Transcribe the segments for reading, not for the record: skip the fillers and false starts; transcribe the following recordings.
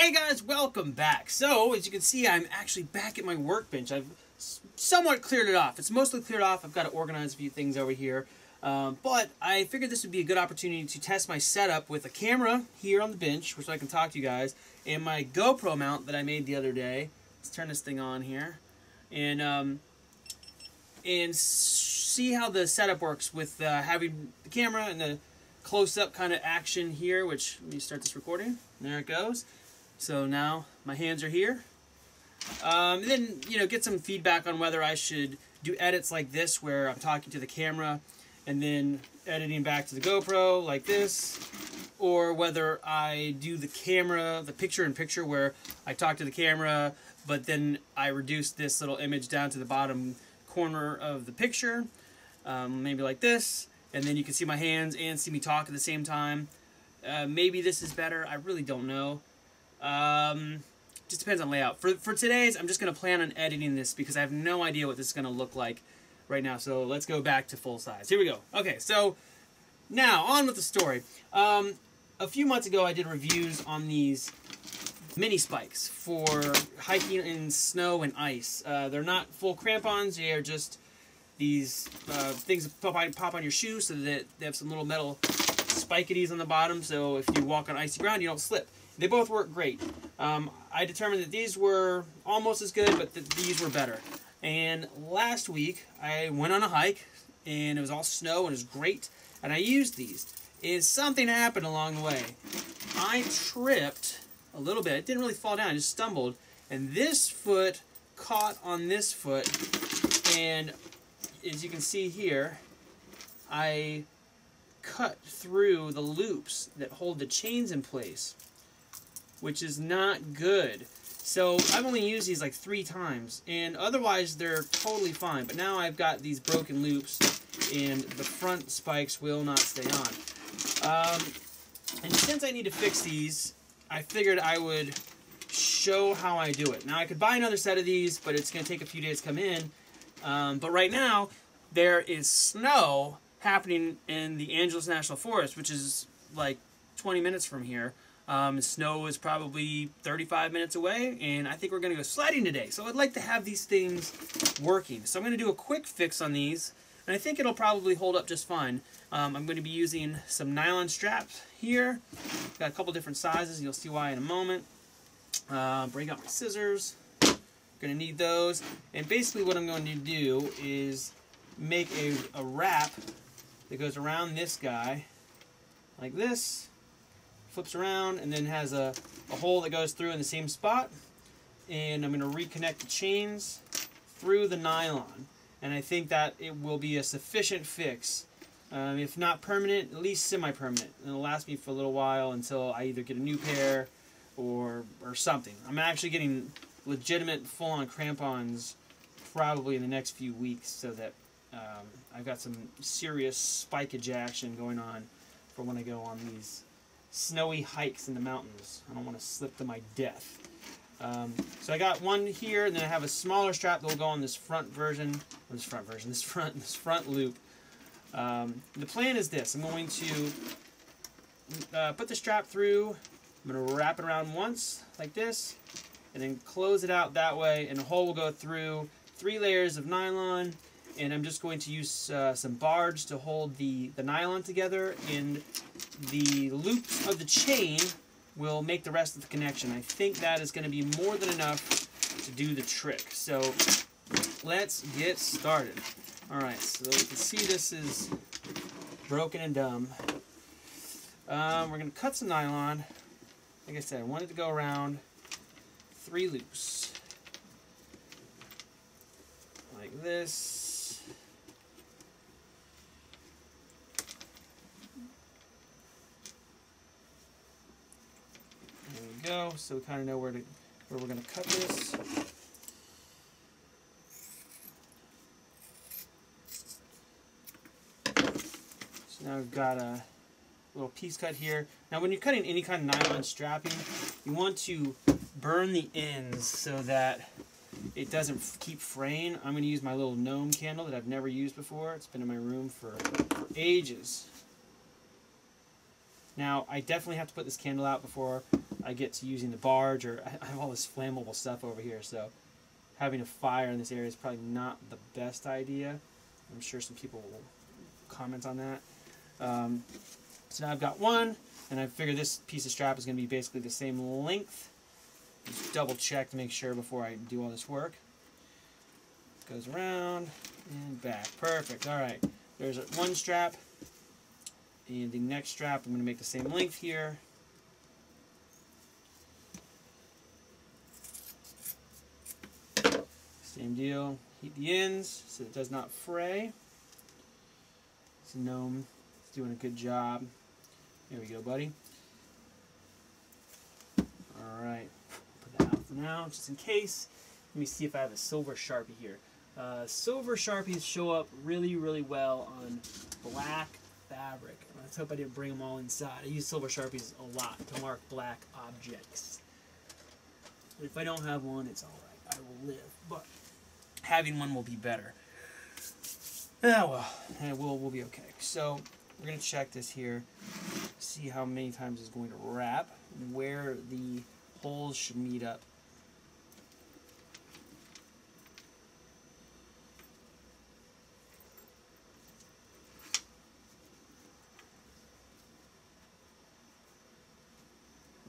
Hey guys, welcome back. So, as you can see, I'm actually back at my workbench. I've somewhat cleared it off. It's mostly cleared off. I've got to organize a few things over here. But I figured this would be a good opportunity to test my setup with a camera here on the bench, so I can talk to you guys, and my GoPro mount that I made the other day. Let's turn this thing on here. And see how the setup works with having the camera and the close-up kind of action here, which, let me start this recording. There it goes. So now my hands are here. And then, get some feedback on whether I should do edits like this, where I'm talking to the camera and then editing back to the GoPro like this, or whether I do the camera, the picture-in-picture, where I talk to the camera, but then I reduce this little image down to the bottom corner of the picture, maybe like this, and then you can see my hands and see me talk at the same time. Maybe this is better. I really don't know. Just depends on layout. For today's, I'm just going to plan on editing this because I have no idea what this is going to look like right now. So let's go back to full size. Here we go. Okay, so now on with the story. A few months ago, I did reviews on these mini spikes for hiking in snow and ice. They're not full crampons. They are just these things that pop on your shoe so that they have some little metal spikities on the bottom, so if you walk on icy ground, you don't slip. They both work great. I determined that these were almost as good, but that these were better. And last week, I went on a hike, and it was all snow, and it was great, and I used these. And something happened along the way. I tripped a little bit. It didn't really fall down, I just stumbled, and this foot caught on this foot, and as you can see here, I cut through the loops that hold the chains in place, which is not good. So I've only used these like 3 times, and otherwise they're totally fine. But now I've got these broken loops, and the front spikes will not stay on. And since I need to fix these, I figured I would show how I do it. Now I could buy another set of these, but it's going to take a few days to come in. But right now, there is snow happening in the Angeles National Forest, which is like 20 minutes from here. Snow is probably 35 minutes away, and I think we're going to go sledding today. So I'd like to have these things working. So I'm going to do a quick fix on these, and I think it'll probably hold up just fine. I'm going to be using some nylon straps here. Got a couple different sizes. You'll see why in a moment. Bring out my scissors. Going to need those. And basically what I'm going to do is make a wrap that goes around this guy like this, flips around, and then has a hole that goes through in the same spot. And I'm going to reconnect the chains through the nylon. And I think that it will be a sufficient fix. If not permanent, at least semi-permanent. It'll last me for a little while until I either get a new pair or something. I'm actually getting legitimate full-on crampons probably in the next few weeks, so that I've got some serious spikage action going on for when I go on these snowy hikes in the mountains. I don't want to slip to my death. So I got one here, and then I have a smaller strap that will go on this front loop. The plan is this: I'm going to put the strap through. I'm going to wrap it around once like this, and then close it out that way, and the hole will go through 3 layers of nylon. And I'm just going to use some barge to hold the nylon together, and the loops of the chain will make the rest of the connection. I think that is going to be more than enough to do the trick. So let's get started. Alright, so you can see this is broken and dumb. We're going to cut some nylon. Like I said, I want it to go around 3 loops. Like this. There we go. So we kind of know where we're going to cut this. So now we've got a little piece cut here. Now when you're cutting any kind of nylon strapping, you want to burn the ends so that it doesn't keep fraying. I'm going to use my little gnome candle that I've never used before. It's been in my room for ages. Now, I definitely have to put this candle out before I get to using the barge, or I have all this flammable stuff over here, so having a fire in this area is probably not the best idea. I'm sure some people will comment on that. So now I've got one, and I figure this piece of strap is going to be basically the same length. Just double check to make sure before I do all this work. Goes around and back. Perfect. Alright, there's one strap. And the next strap, I'm going to make the same length here. Same deal. Heat the ends so it does not fray. This gnome is doing a good job. There we go, buddy. Alright, put that out for now, just in case. Let me see if I have a silver Sharpie here. Silver Sharpies show up really, really well on black fabric. Let's hope I didn't bring them all inside. I use silver Sharpies a lot to mark black objects. But if I don't have one, it's alright. I will live. But having one will be better. Oh well, we'll be okay. So we're going to check this here, see how many times it's going to wrap, where the holes should meet up.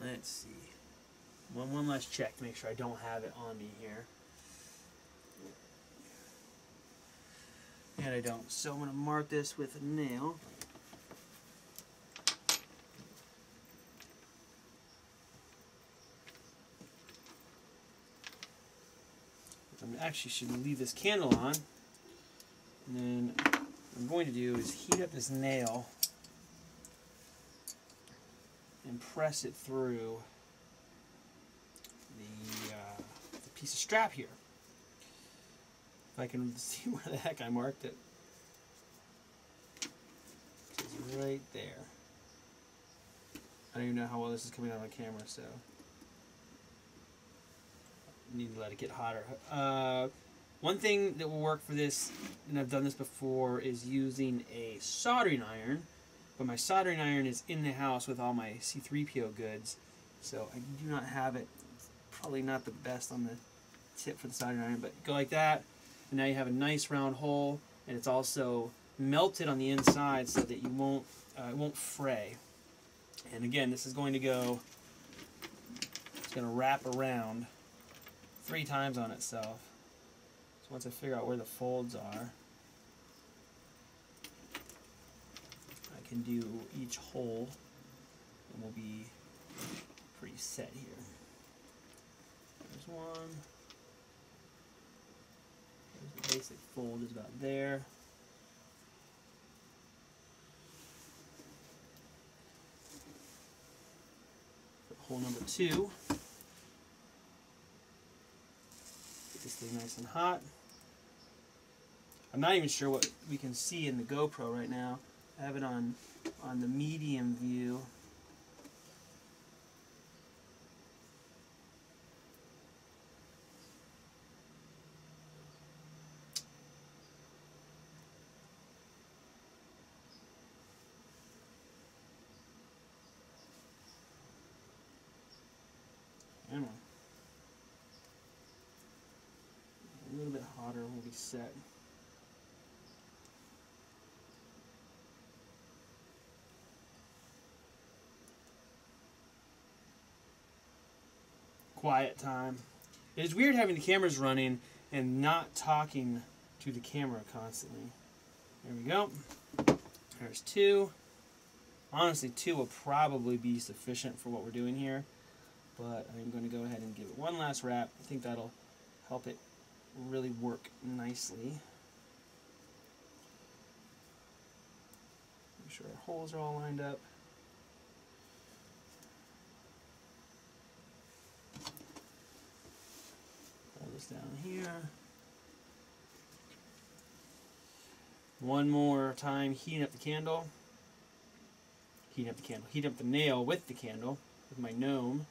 Let's see. One last check to make sure I don't have it on me here. And I don't. So I'm going to mark this with a nail. I actually should leave this candle on. And then what I'm going to do is heat up this nail and press it through the piece of strap here. If I can see where the heck I marked it. It's right there. I don't even know how well this is coming out on camera, so I need to let it get hotter. One thing that will work for this, and I've done this before, is using a soldering iron. But my soldering iron is in the house with all my C3PO goods, so I do not have it. It's probably not the best on the tip for the soldering iron, but go like that, and now you have a nice round hole, and it's also melted on the inside so that you won't it won't fray. And again, this is going to go. It's going to wrap around 3 times on itself. So once I figure out where the folds are, I can do each hole, and we'll be pretty set here. There's one. There's the basic fold is about there. Hole number 2. Get this thing nice and hot. I'm not even sure what we can see in the GoPro right now. I have it on the medium view. Come on. A little bit hotter, we'll be set. Quiet time. It is weird having the cameras running and not talking to the camera constantly. There we go. There's 2. Honestly, 2 will probably be sufficient for what we're doing here. But I'm going to go ahead and give it one last wrap. I think that'll help it really work nicely. Make sure our holes are all lined up. Pull this down here. One more time, heating up the candle. Heating up the candle. Heat up the nail with the candle, with my gnome.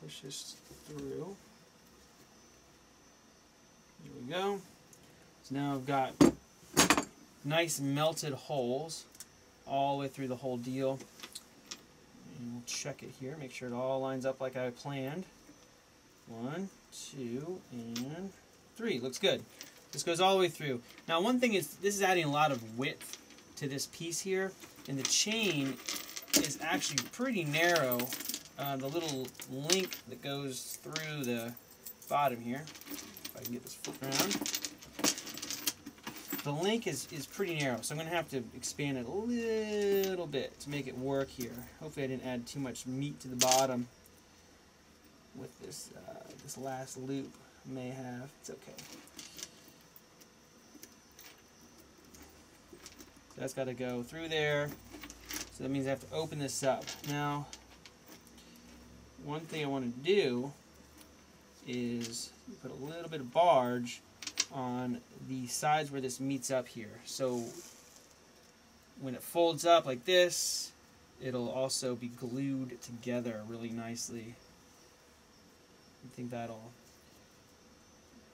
Push this through. There we go. So now I've got nice melted holes all the way through the whole deal. And we'll check it here, make sure it all lines up like I planned. 1, 2, and 3. Looks good. This goes all the way through. Now one thing is, this is adding a lot of width to this piece here, and the chain is actually pretty narrow. The little link that goes through the bottom here, if I can get this flipped around, the link is pretty narrow, so I'm going to have to expand it a little bit to make it work here. Hopefully I didn't add too much meat to the bottom with this this last loop. May have. It's okay. So that's got to go through there. So that means I have to open this up. Now, one thing I want to do is put a little bit of barge on the sides where this meets up here. So when it folds up like this, it'll also be glued together really nicely. I think that'll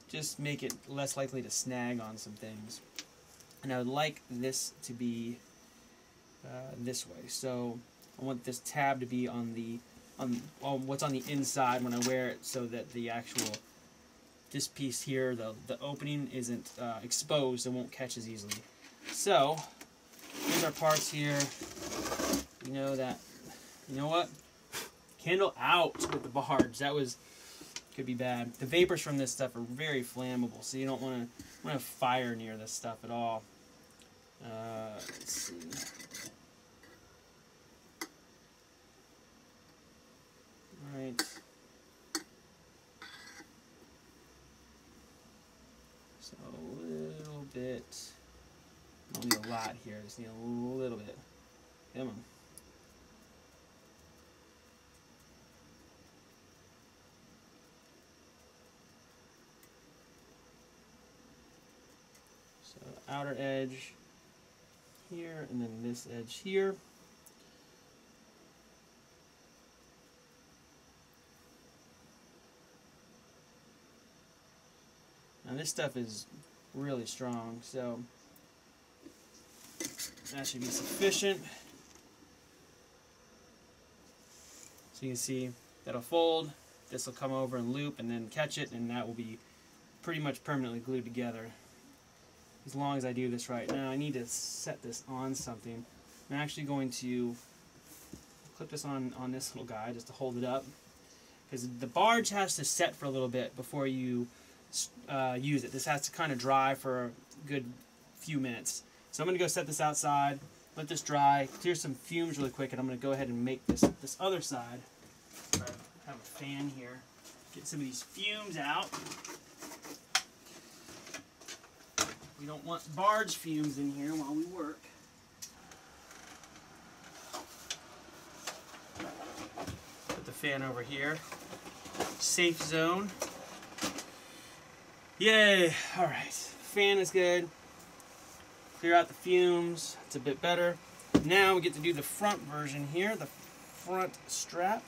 just make it less likely to snag on some things. And I would like this to be this way. So I want this tab to be on what's on the inside when I wear it, so that the actual, this piece here, the opening isn't exposed and won't catch as easily. So here's our parts here. You know that, you know what? Candle out with the barge. That could be bad. The vapors from this stuff are very flammable, so you don't want to have fire near this stuff at all. Let's see. Right. So a little bit. I don't need a lot here. I just need a little bit. Come on. So outer edge here, and then this edge here. Now this stuff is really strong, so that should be sufficient. So you can see that'll fold, this will come over and loop and then catch it, and that will be pretty much permanently glued together, as long as I do this right. Now I need to set this on something. I'm actually going to clip this on this little guy just to hold it up, because the barge has to set for a little bit before you use it. This has to kind of dry for a good few minutes. So I'm going to go set this outside, let this dry, clear some fumes really quick, and I'm going to go ahead and make this other side. I have a fan here. Get some of these fumes out. We don't want barge fumes in here while we work. Put the fan over here. Safe zone. Yay! Alright, fan is good. Clear out the fumes. It's a bit better. Now we get to do the front version here, the front strap.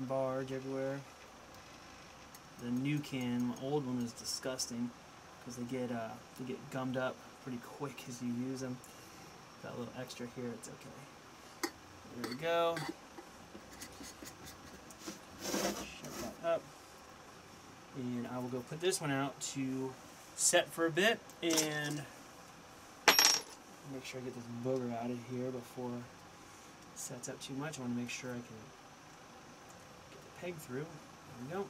Barge everywhere. The new can, my old one is disgusting because they get gummed up pretty quick as you use them. Got a little extra here, it's okay. There we go. Shut that up. And I will go put this one out to set for a bit and make sure I get this booger out of here before it sets up too much. I want to make sure I can peg through. There we go.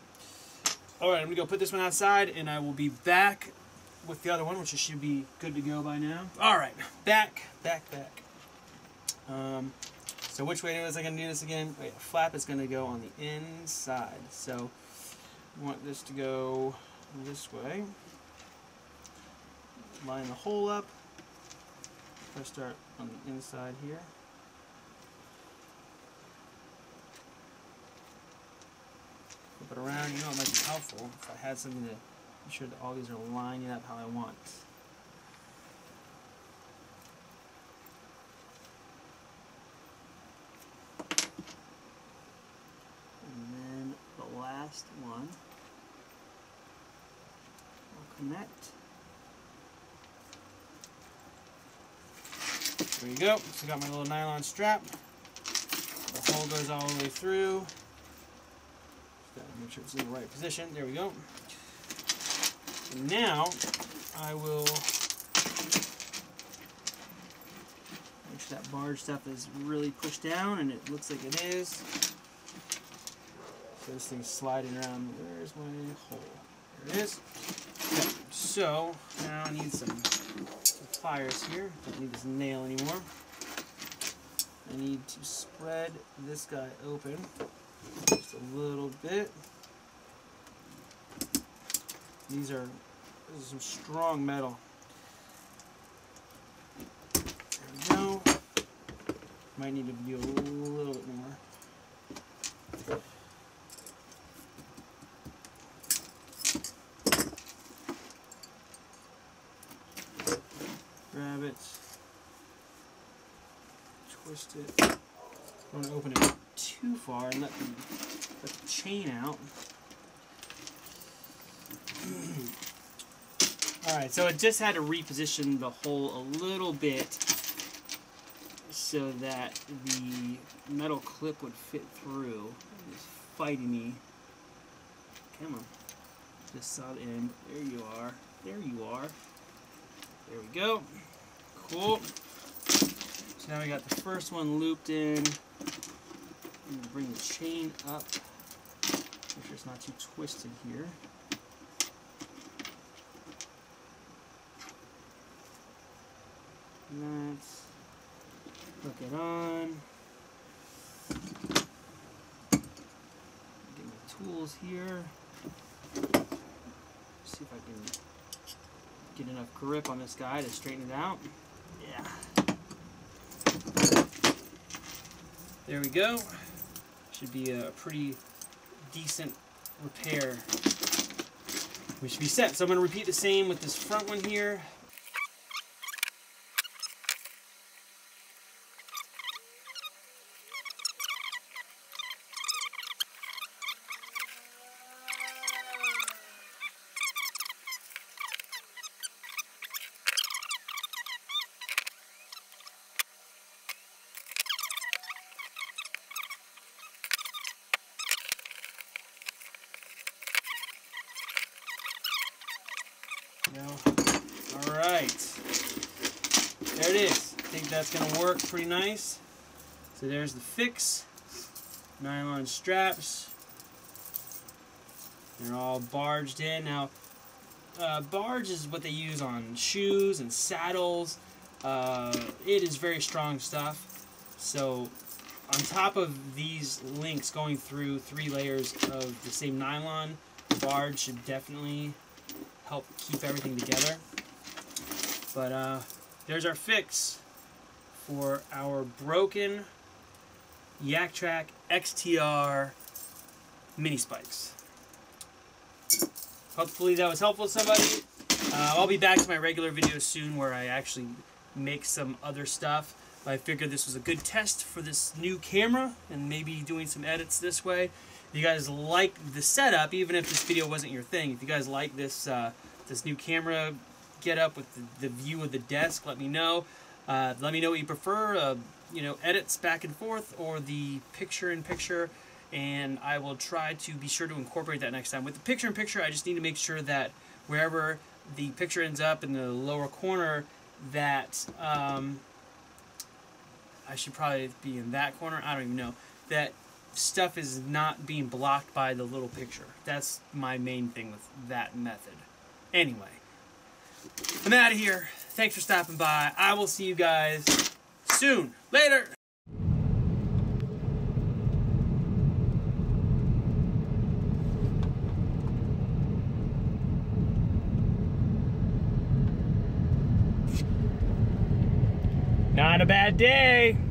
Alright, I'm going to go put this one outside, and I will be back with the other one, which should be good to go by now. Alright, back. So which way was I going to do this again? Oh yeah, flap is going to go on the inside. So I want this to go this way. Line the hole up. If I start on the inside here. Flip it around. You know, it might be helpful if I had something to be sure that all these are lining up how I want. And then the last one will connect. There you go. So I got my little nylon strap. The hole goes all the way through. Just gotta make sure it's in the right position. There we go. And now I will make sure that barge stuff is really pushed down, and it looks like it is. So this thing's sliding around. Where's my hole? There it is. Okay. So now I need some pliers here. Don't need this nail anymore. I need to spread this guy open just a little bit. This is some strong metal. There we go. Might need to do a little bit more. Grab it, twist it. I don't want to open it too far and let the chain out. Alright, so it just had to reposition the hole a little bit so that the metal clip would fit through. It's fighting me. Come on. Just saw the end. There you are. There you are. There we go. Cool. So now we got the first one looped in. I'm going to bring the chain up. Make sure it's not too twisted here. And let's hook it on. Get my tools here. See if I can get enough grip on this guy to straighten it out. Yeah. There we go. Should be a pretty decent repair. We should be set. So I'm going to repeat the same with this front one here. Alright, there it is. I think that's going to work pretty nice. So there's the fix. Nylon straps. They're all barged in. Now, barge is what they use on shoes and saddles. It is very strong stuff. So on top of these links going through 3 layers of the same nylon, the barge should definitely help keep everything together. But there's our fix for our broken Yaktrack XTR mini spikes. Hopefully that was helpful to somebody. I'll be back to my regular videos soon where I actually make some other stuff. I figured this was a good test for this new camera and maybe doing some edits this way. If you guys like the setup, even if this video wasn't your thing, if you guys like this this new camera get up with the view of the desk, let me know. Let me know what you prefer, you know, edits back and forth or the picture-in-picture, and I will try to be sure to incorporate that next time. With the picture-in-picture, I just need to make sure that wherever the picture ends up in the lower corner, that I should probably be in that corner, I don't even know, that stuff is not being blocked by the little picture. That's my main thing with that method. Anyway, I'm out of here. Thanks for stopping by. I will see you guys soon. Later! Not a bad day.